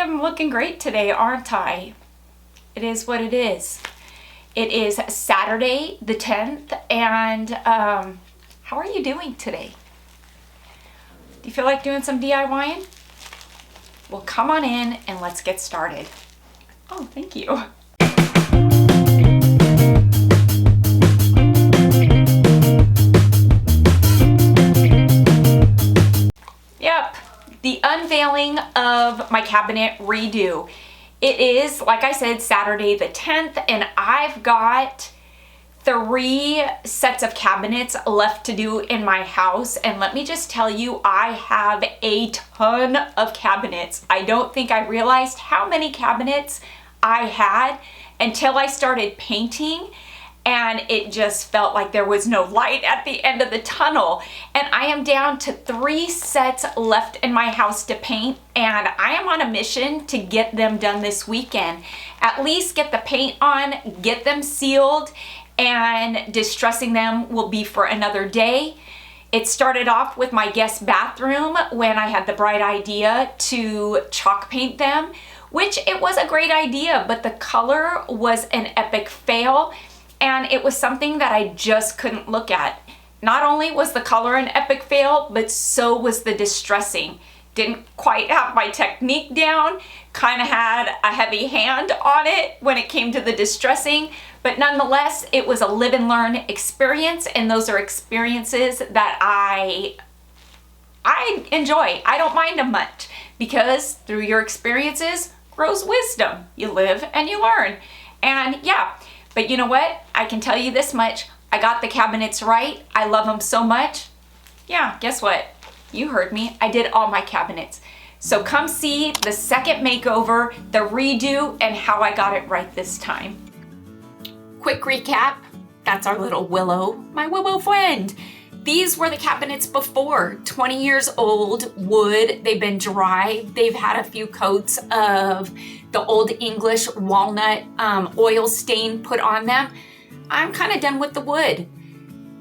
am looking great today, aren't I? It is what it is. It is Saturday the 10th, and how are you doing today? Do you feel like doing some DIYing? Well, come on in and let's get started. Oh, thank you. Yep, the unveiling of my cabinet redo. It is, like I said, Saturday the 10th, and I've got 3 sets of cabinets left to do in my house. And let me just tell you, I have a ton of cabinets. I don't think I realized how many cabinets I had until I started painting, and it just felt like there was no light at the end of the tunnel. And I am down to 3 sets left in my house to paint, and I am on a mission to get them done this weekend. At least get the paint on, get them sealed, and distressing them will be for another day. It started off with my guest bathroom when I had the bright idea to chalk paint them, which it was a great idea, but the color was an epic fail. And it was something that I just couldn't look at. Not only was the color an epic fail, but so was the distressing. Didn't quite have my technique down, kind of had a heavy hand on it when it came to the distressing, but nonetheless, it was a live and learn experience, and those are experiences that I enjoy. I don't mind them much, because through your experiences grows wisdom. You live and you learn. And yeah, but you know what? I can tell you this much. I got the cabinets right. I love them so much. Yeah, guess what? You heard me. I did all my cabinets. So come see the second makeover, the redo, and how I got it right this time. Quick recap. That's our little Willow, my Willow friend. These were the cabinets before, 20 years old, wood. They've been dry. They've had a few coats of the Old English walnut oil stain put on them. I'm kind of done with the wood.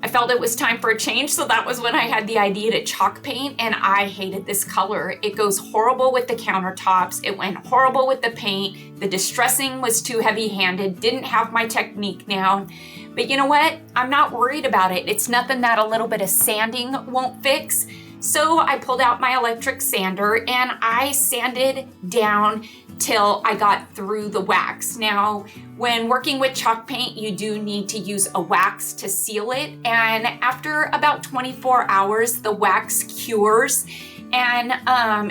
I felt it was time for a change, so that was when I had the idea to chalk paint, and I hated this color. It goes horrible with the countertops. It went horrible with the paint. The distressing was too heavy-handed, didn't have my technique down. But you know what? I'm not worried about it. It's nothing that a little bit of sanding won't fix. So I pulled out my electric sander and I sanded down till I got through the wax. Now, when working with chalk paint, you do need to use a wax to seal it. And after about 24 hours, the wax cures, and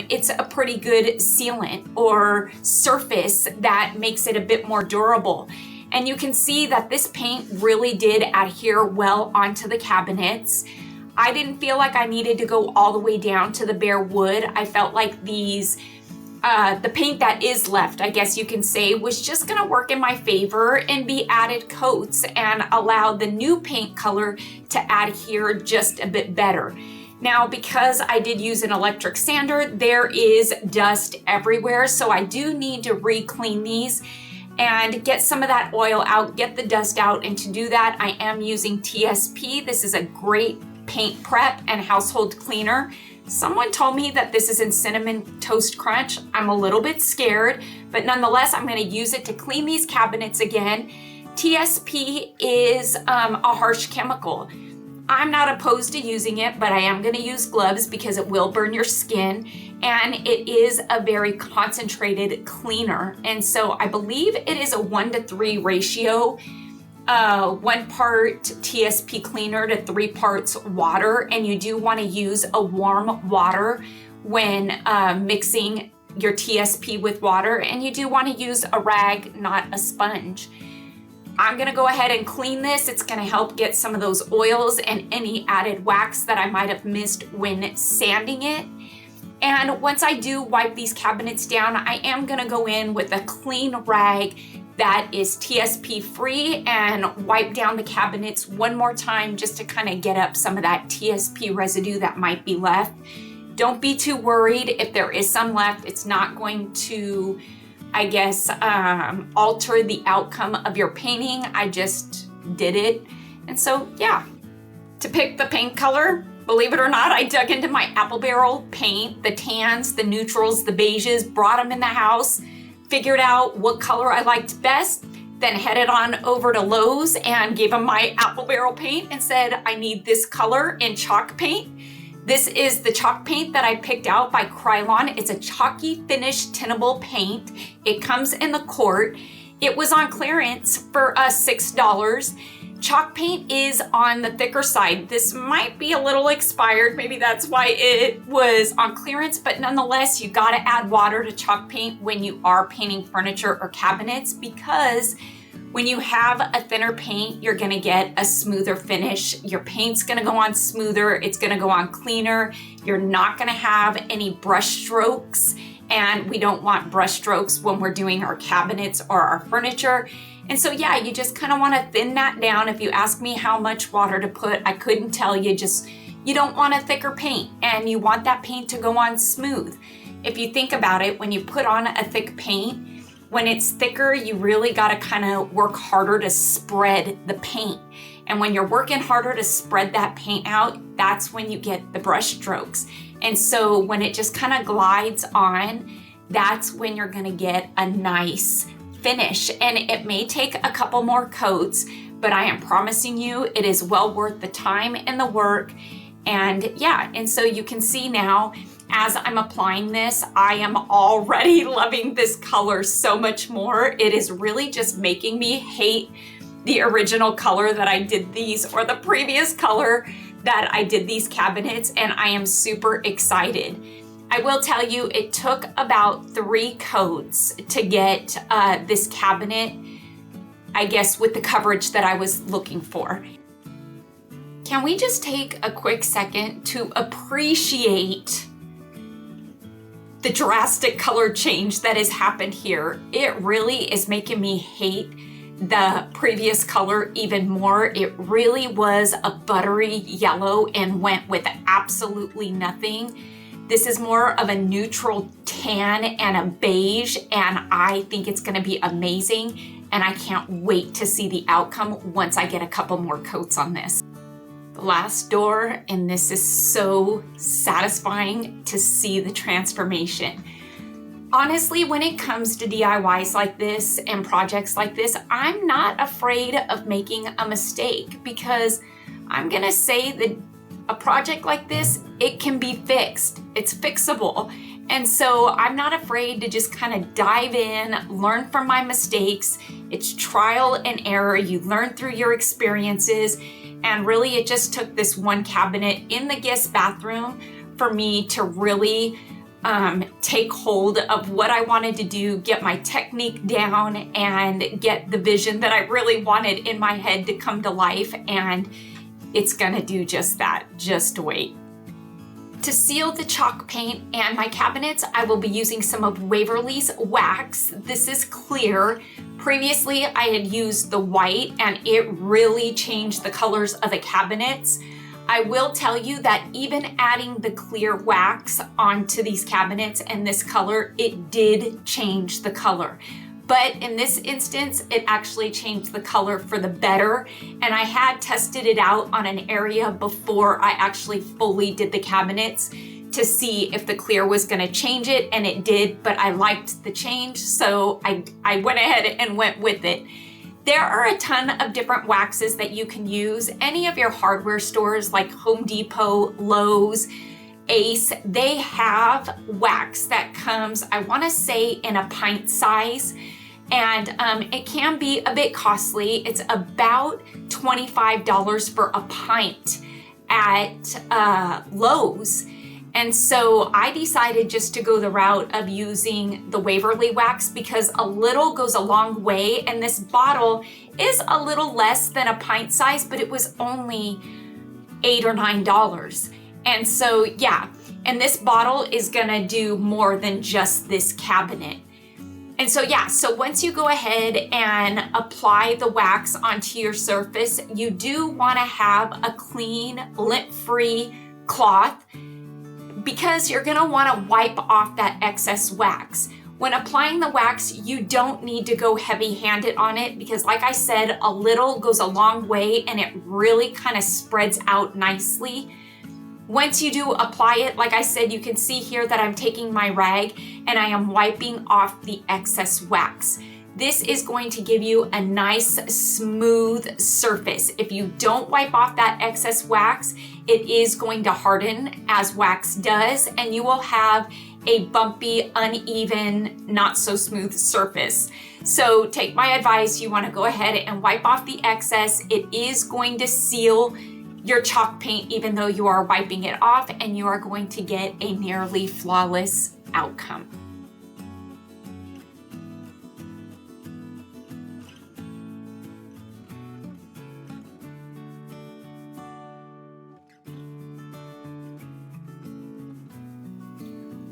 it's a pretty good sealant or surface that makes it a bit more durable. And you can see that this paint really did adhere well onto the cabinets. I didn't feel like I needed to go all the way down to the bare wood. I felt like these, the paint that is left, I guess you can say, was just gonna work in my favor and be added coats and allow the new paint color to adhere just a bit better. Now, because I did use an electric sander, there is dust everywhere, so I do need to re-clean these and get some of that oil out, get the dust out. And to do that, I am using TSP. This is a great paint prep and household cleaner. Someone told me that this is in Cinnamon Toast Crunch. I'm a little bit scared, but nonetheless, I'm gonna use it to clean these cabinets again. TSP is a harsh chemical. I'm not opposed to using it, but I am gonna use gloves because it will burn your skin, and it is a very concentrated cleaner. And so I believe it is a 1-to-3 ratio, 1 part TSP cleaner to 3 parts water. And you do wanna use a warm water when mixing your TSP with water, and you do wanna use a rag, not a sponge. I'm gonna go ahead and clean this. It's gonna help get some of those oils and any added wax that I might have missed when sanding it. And once I do wipe these cabinets down, I am gonna go in with a clean rag that is TSP free and wipe down the cabinets one more time just to kind of get up some of that TSP residue that might be left. Don't be too worried if there is some left. It's not going to, I guess, alter the outcome of your painting. I just did it. And so, yeah, to pick the paint color, Believe it or not, I dug into my apple barrel paint, the tans, the neutrals, the beiges, brought them in the house, figured out what color I liked best, then headed on over to Lowe's and gave them my apple barrel paint and said, I need this color in chalk paint. This is the chalk paint that I picked out by Krylon. It's a chalky finish tinnable paint. It comes in the quart. It was on clearance for $6. Chalk paint is on the thicker side. This might be a little expired. Maybe that's why it was on clearance, but nonetheless, you gotta add water to chalk paint when you are painting furniture or cabinets, because when you have a thinner paint, you're gonna get a smoother finish. Your paint's gonna go on smoother, it's gonna go on cleaner. You're not gonna have any brush strokes, and we don't want brush strokes when we're doing our cabinets or our furniture. And so yeah, you just kind of want to thin that down. If you ask me how much water to put, I couldn't tell you. Just, you don't want a thicker paint, and you want that paint to go on smooth. If you think about it, when you put on a thick paint, when it's thicker, you really got to kind of work harder to spread the paint. And when you're working harder to spread that paint out, that's when you get the brush strokes. And so when it just kind of glides on, that's when you're going to get a nice finish. And it may take a couple more coats, but I am promising you it is well worth the time and the work. And yeah, and so you can see now as I'm applying this, I am already loving this color so much more. It is really just making me hate the original color that I did these, or the previous color that I did these cabinets, and I am super excited. I will tell you, it took about 3 coats to get this cabinet, I guess, with the coverage that I was looking for. Can we just take a quick second to appreciate the drastic color change that has happened here? It really is making me hate the previous color even more. It really was a buttery yellow and went with absolutely nothing. This is more of a neutral tan and a beige, and I think it's gonna be amazing, and I can't wait to see the outcome once I get a couple more coats on this. The last door, and this is so satisfying to see the transformation. Honestly, when it comes to DIYs like this and projects like this, I'm not afraid of making a mistake, because I'm gonna say that a project like this, it can be fixed. It's fixable. And so I'm not afraid to just kind of dive in, learn from my mistakes. It's trial and error. You learn through your experiences. And really, it just took this one cabinet in the guest bathroom for me to really take hold of what I wanted to do, get my technique down, and get the vision that I really wanted in my head to come to life. And it's gonna do just that. Just wait. To seal the chalk paint and my cabinets, I will be using some of Waverly's wax. This is clear. Previously, I had used the white, and it really changed the colors of the cabinets. I will tell you that even adding the clear wax onto these cabinets and this color, it did change the color. But in this instance, it actually changed the color for the better. And I had tested it out on an area before I actually fully did the cabinets to see if the clear was gonna change it, and it did, but I liked the change, so I went ahead and went with it. There are a ton of different waxes that you can use. Any of your hardware stores like Home Depot, Lowe's, Ace, they have wax that comes, I wanna say, in a pint size. And it can be a bit costly. It's about $25 for a pint at Lowe's. And so I decided just to go the route of using the Waverly wax, because a little goes a long way, and this bottle is a little less than a pint size, but it was only $8 or $9. And so yeah, and this bottle is gonna do more than just this cabinet. And so yeah, so once you go ahead and apply the wax onto your surface, you do wanna have a clean, lint-free cloth, because you're gonna wanna wipe off that excess wax. When applying the wax, you don't need to go heavy-handed on it, because like I said, a little goes a long way, and it really kind of spreads out nicely. Once you do apply it, like I said, you can see here that I'm taking my rag and I am wiping off the excess wax. This is going to give you a nice smooth surface. If you don't wipe off that excess wax, it is going to harden as wax does, and you will have a bumpy, uneven, not so smooth surface. So take my advice, you want to go ahead and wipe off the excess. It is going to seal your chalk paint even though you are wiping it off, and you are going to get a nearly flawless outcome.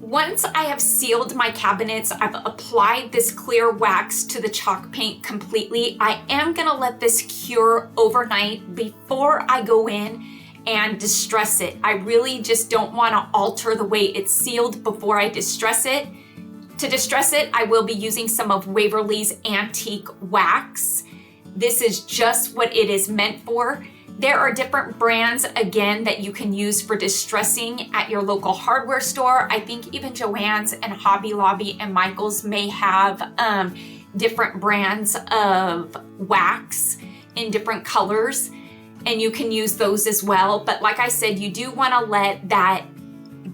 Once I have sealed my cabinets, I've applied this clear wax to the chalk paint completely. I am gonna let this cure overnight before I go in and distress it. I really just don't wanna alter the way it's sealed before I distress it. To distress it, I will be using some of Waverly's Antique Wax. This is just what it is meant for. There are different brands, again, that you can use for distressing at your local hardware store. I think even Joann's and Hobby Lobby and Michael's may have different brands of wax in different colors, and you can use those as well. But like I said, you do want to let that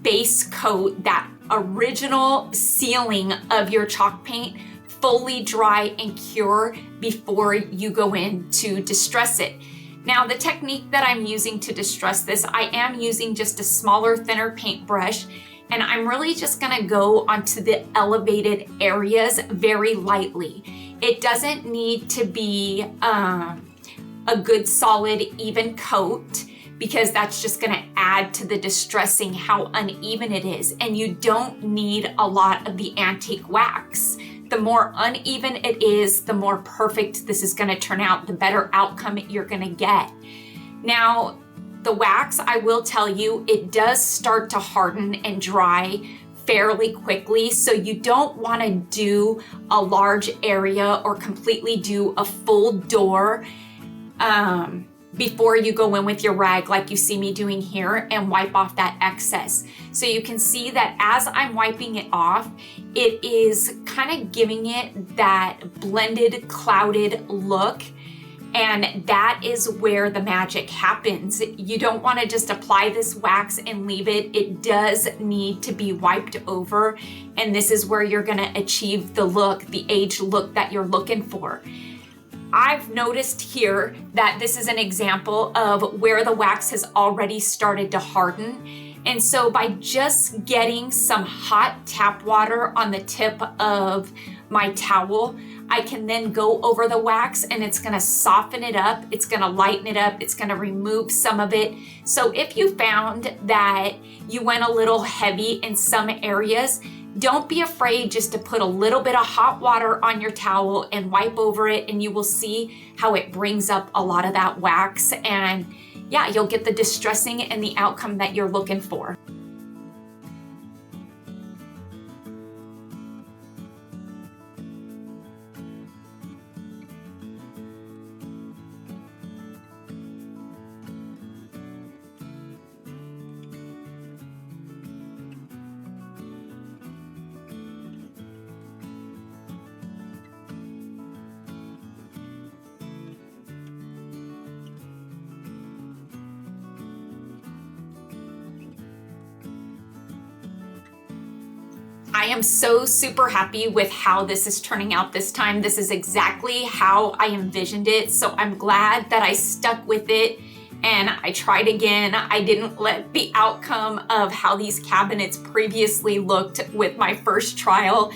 base coat, that original sealing of your chalk paint, fully dry and cure before you go in to distress it. Now, the technique that I'm using to distress this, I am using just a smaller, thinner paintbrush, and I'm really just gonna go onto the elevated areas very lightly. It doesn't need to be a good, solid, even coat, because that's just gonna add to the distressing how uneven it is. And you don't need a lot of the antique wax. The more uneven it is, the more perfect this is gonna turn out, the better outcome you're gonna get. Now, the wax, I will tell you, it does start to harden and dry fairly quickly, so you don't wanna do a large area or completely do a full door before you go in with your rag like you see me doing here and wipe off that excess. So you can see that as I'm wiping it off, it is kind of giving it that blended, clouded look, and that is where the magic happens. You don't want to just apply this wax and leave it. It does need to be wiped over, and this is where you're going to achieve the look, the aged look that you're looking for. I've noticed here that this is an example of where the wax has already started to harden. And so by just getting some hot tap water on the tip of my towel, I can then go over the wax and it's gonna soften it up, it's gonna lighten it up, it's gonna remove some of it. So if you found that you went a little heavy in some areas, don't be afraid just to put a little bit of hot water on your towel and wipe over it, and you will see how it brings up a lot of that wax, and yeah, you'll get the distressing and the outcome that you're looking for. I am so super happy with how this is turning out this time. This is exactly how I envisioned it, so I'm glad that I stuck with it and I tried again. I didn't let the outcome of how these cabinets previously looked with my first trial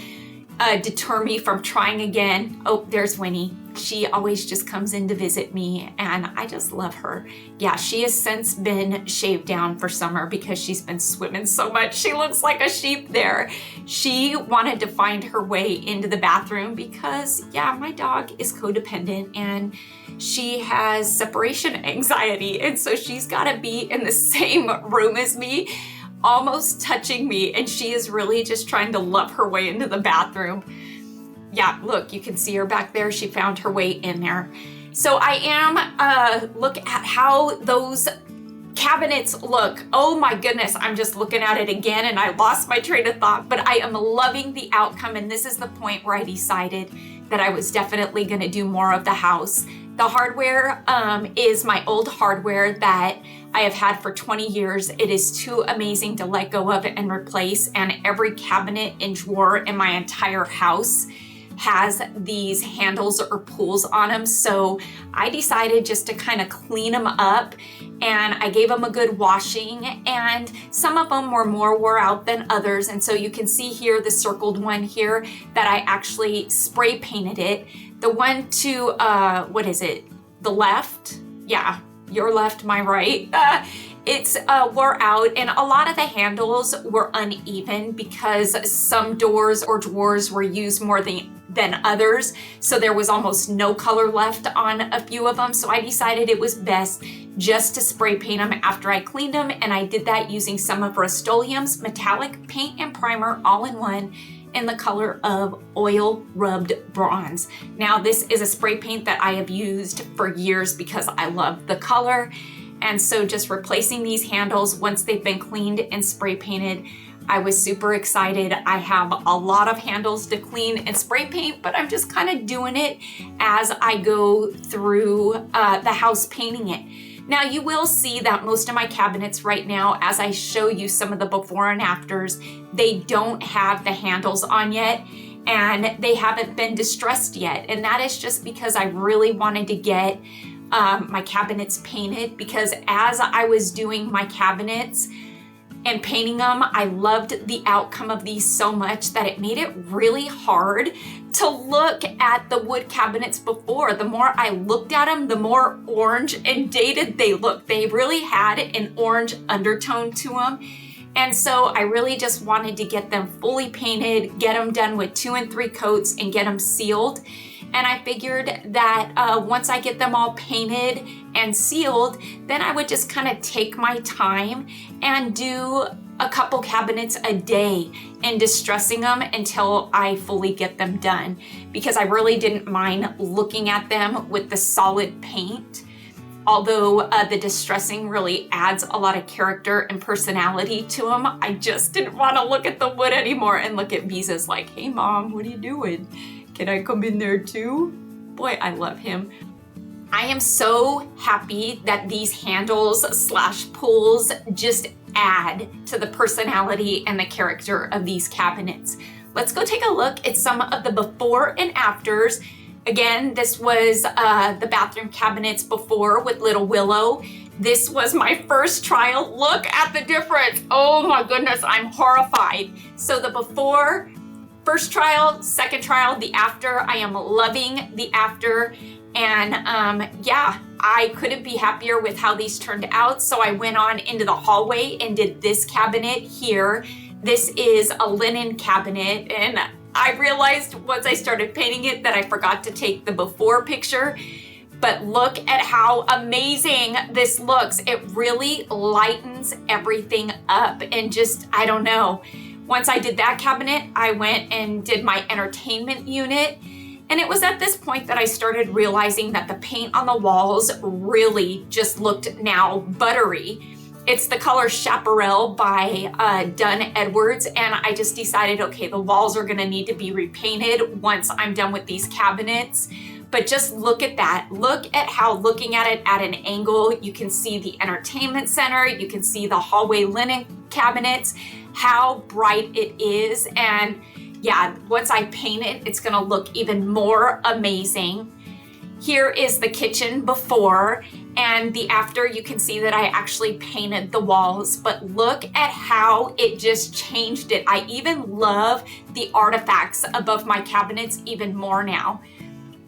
deter me from trying again. Oh, there's Winnie. She always just comes in to visit me, and I just love her. Yeah, she has since been shaved down for summer because she's been swimming so much. She looks like a sheep there. She wanted to find her way into the bathroom because, yeah, my dog is codependent and she has separation anxiety, and so she's got to be in the same room as me, almost touching me, and she is really just trying to love her way into the bathroom. Yeah, look, you can see her back there. She found her way in there. So I am look at how those cabinets look, oh my goodness, I'm just looking at it again and I lost my train of thought, but I am loving the outcome. And this is the point where I decided that I was definitely gonna do more of the house. The hardware is my old hardware that I have had for 20 years. It is too amazing to let go of and replace. And every cabinet and drawer in my entire house has these handles or pulls on them. So I decided just to kind of clean them up, and I gave them a good washing, and some of them were more wore out than others. And so you can see here the circled one here that I actually spray painted it. The one to, what is it? The left? Yeah, your left, my right. It's wore out, and a lot of the handles were uneven because some doors or drawers were used more than others. So there was almost no color left on a few of them. So I decided it was best just to spray paint them after I cleaned them. And I did that using some of Rust-Oleum's metallic paint and primer all in one in the color of oil rubbed bronze. Now this is a spray paint that I have used for years because I love the color. And so just replacing these handles once they've been cleaned and spray painted, I was super excited. I have a lot of handles to clean and spray paint, but I'm just kind of doing it as I go through the house painting it. Now you will see that most of my cabinets right now, as I show you some of the before and afters, they don't have the handles on yet, and they haven't been distressed yet. And that is just because I really wanted to get my cabinets painted, because as I was doing my cabinets and painting them, I loved the outcome of these so much that it made it really hard to look at the wood cabinets before. The more I looked at them, the more orange and dated they looked. They really had an orange undertone to them. And so I really just wanted to get them fully painted, get them done with 2 and 3 coats, and get them sealed. And I figured that once I get them all painted and sealed, then I would just kind of take my time and do a couple cabinets a day and distressing them until I fully get them done, because I really didn't mind looking at them with the solid paint. Although the distressing really adds a lot of character and personality to them, I just didn't want to look at the wood anymore and look at Visa's like, hey mom, what are you doing? Can I come in there too? Boy, I love him. I am so happy that these handles / pulls just add to the personality and the character of these cabinets. Let's go take a look at some of the before and afters. Again, this was the bathroom cabinets before with Little Willow. This was my first trial. Look at the difference. Oh my goodness, I'm horrified. So the before, first trial, second trial, the after. I am loving the after. And yeah, I couldn't be happier with how these turned out. So I went on into the hallway and did this cabinet here. This is a linen cabinet, and I realized once I started painting it that I forgot to take the before picture. But look at how amazing this looks. It really lightens everything up, and just, I don't know. Once I did that cabinet, I went and did my entertainment unit. And it was at this point that I started realizing that the paint on the walls really just looked now buttery. It's the color Chaparral by Dunn Edwards, and I just decided, okay, the walls are gonna need to be repainted once I'm done with these cabinets. But just look at that. Look at how, looking at it at an angle, you can see the entertainment center, you can see the hallway linen cabinets, how bright it is. And yeah, once I paint it, it's gonna look even more amazing. Here is the kitchen before, and the after. You can see that I actually painted the walls, but look at how it just changed it. I even love the artifacts above my cabinets even more now.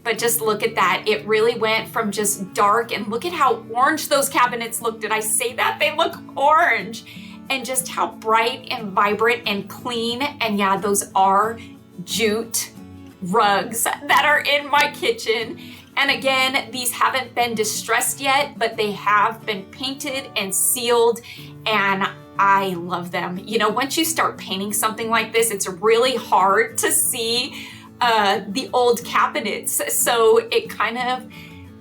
But just look at that. It really went from just dark, and look at how orange those cabinets look. Did I say that? They look orange. And just how bright and vibrant and clean. And yeah, those are jute rugs that are in my kitchen. And again, these haven't been distressed yet, but they have been painted and sealed, and I love them. You know, once you start painting something like this, it's really hard to see the old cabinets. So it kind of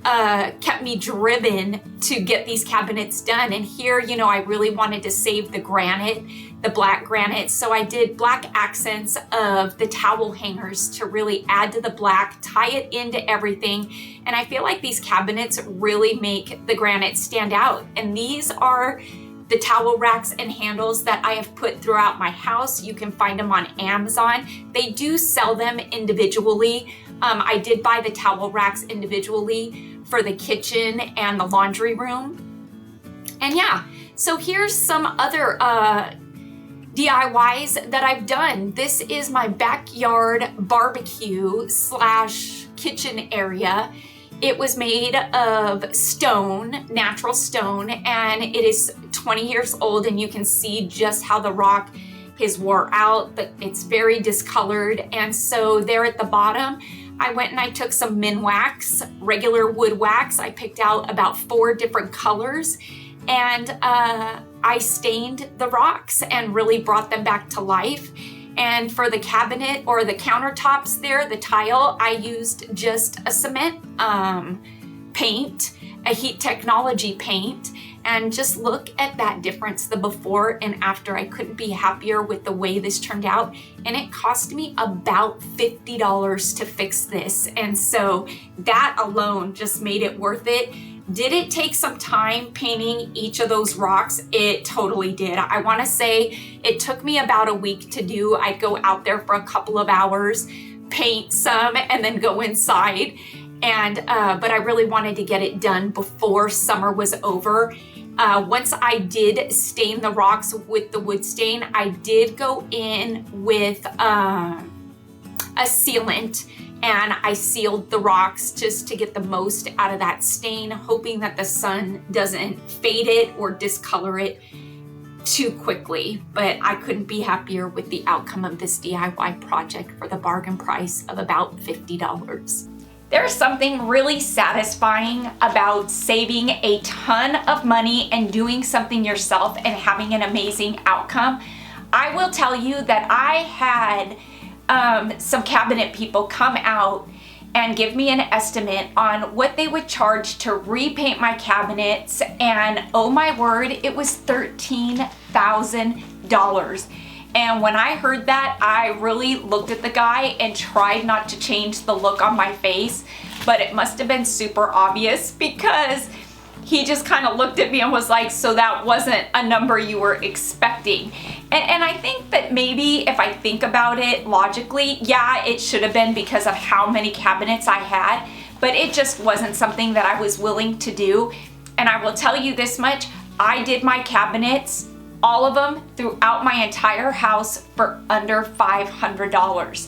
kept me driven to get these cabinets done. And here, you know, I really wanted to save the granite, the black granite. So I did black accents of the towel hangers to really add to the black, tie it into everything. And I feel like these cabinets really make the granite stand out. And these are the towel racks and handles that I have put throughout my house. You can find them on Amazon. They do sell them individually. I did buy the towel racks individually for the kitchen and the laundry room. And yeah, so here's some other DIYs that I've done. This is my backyard barbecue / kitchen area. It was made of stone, natural stone, and it is 20 years old, and you can see just how the rock has wore out, but it's very discolored. And so there at the bottom, I went and I took some Minwax, regular wood wax. I picked out about 4 different colors, and I stained the rocks and really brought them back to life. And for the cabinet or the countertops there, the tile, I used just a cement paint, a heat technology paint, and just look at that difference, the before and after. I couldn't be happier with the way this turned out. And it cost me about $50 to fix this. And so that alone just made it worth it. Did it take some time painting each of those rocks? It totally did. I want to say it took me about a week to do. I'd go out there for a couple of hours, paint some, and then go inside. And but I really wanted to get it done before summer was over. Once I did stain the rocks with the wood stain, I did go in with a sealant, and I sealed the rocks just to get the most out of that stain, hoping that the sun doesn't fade it or discolor it too quickly. But I couldn't be happier with the outcome of this DIY project for the bargain price of about $50. There's something really satisfying about saving a ton of money and doing something yourself and having an amazing outcome. I will tell you that I had some cabinet people come out and give me an estimate on what they would charge to repaint my cabinets, and oh my word, it was $13,000. And when I heard that, I really looked at the guy and tried not to change the look on my face, but it must have been super obvious because he just kind of looked at me and was like, so that wasn't a number you were expecting. And I think that maybe if I think about it logically, yeah, it should have been because of how many cabinets I had, but it just wasn't something that I was willing to do. And I will tell you this much, I did my cabinets, all of them, throughout my entire house for under $500.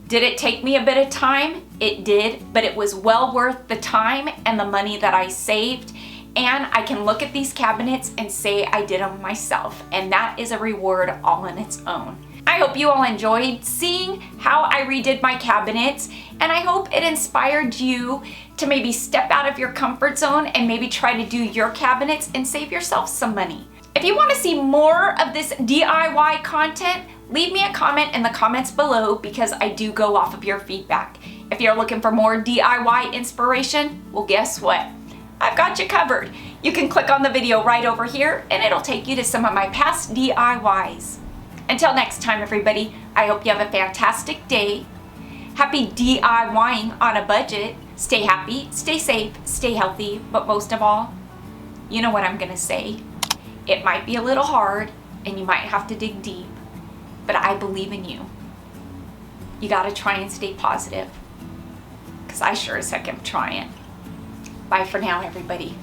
Did it take me a bit of time? It did, but it was well worth the time and the money that I saved. And I can look at these cabinets and say I did them myself, and that is a reward all in its own. I hope you all enjoyed seeing how I redid my cabinets, and I hope it inspired you to maybe step out of your comfort zone and maybe try to do your cabinets and save yourself some money. If you want to see more of this DIY content, leave me a comment in the comments below because I do go off of your feedback. If you're looking for more DIY inspiration, well, guess what? I've got you covered. You can click on the video right over here and it'll take you to some of my past DIYs. Until next time, everybody, I hope you have a fantastic day. Happy DIYing on a budget. Stay happy, stay safe, stay healthy, but most of all, you know what I'm gonna say. It might be a little hard and you might have to dig deep, but I believe in you. You gotta try and stay positive, because I sure as heck am trying. Bye for now, everybody.